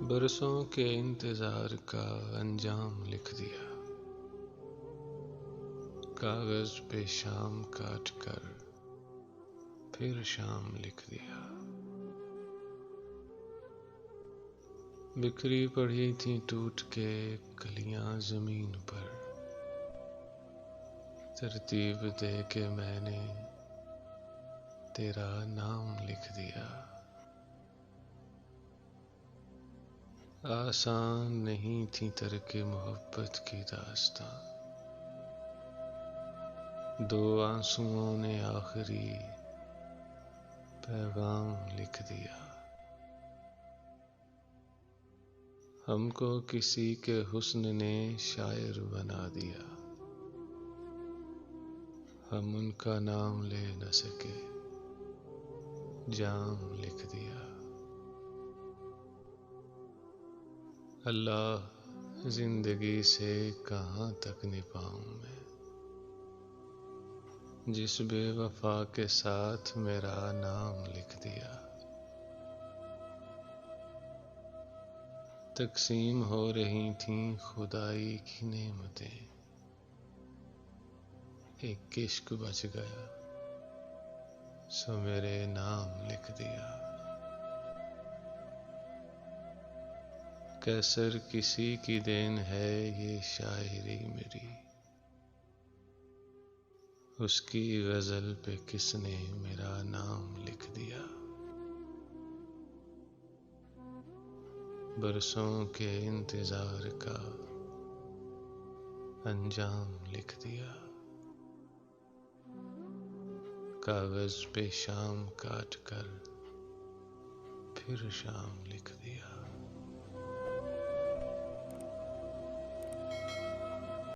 बरसों के इंतजार का अंजाम लिख दिया, कागज पे शाम काट कर फिर शाम लिख दिया। बिखरी पड़ी थी टूट के कलियां जमीन पर, तरतीब दे के मैंने तेरा नाम लिख दिया। आसान नहीं थी तरके मोहब्बत की दास्तां, दो आंसुओं ने आखिरी पैगाम लिख दिया। हमको किसी के हुस्न ने शायर बना दिया, हम उनका नाम ले न सके, जाम लिख दिया। अल्लाह, जिंदगी से कहाँ तक निभाऊं मैं, जिस बेवफा के साथ मेरा नाम लिख दिया। तकसीम हो रही थीं खुदाई की नेमतें, एक इश्क बच गया सो मेरे नाम लिख दिया। कैसर किसी की देन है ये शायरी मेरी, उसकी गजल पे किसने मेरा नाम लिख दिया। बरसों के इंतजार का अंजाम लिख दिया, कागज पे शाम काट कर फिर शाम लिख दिया।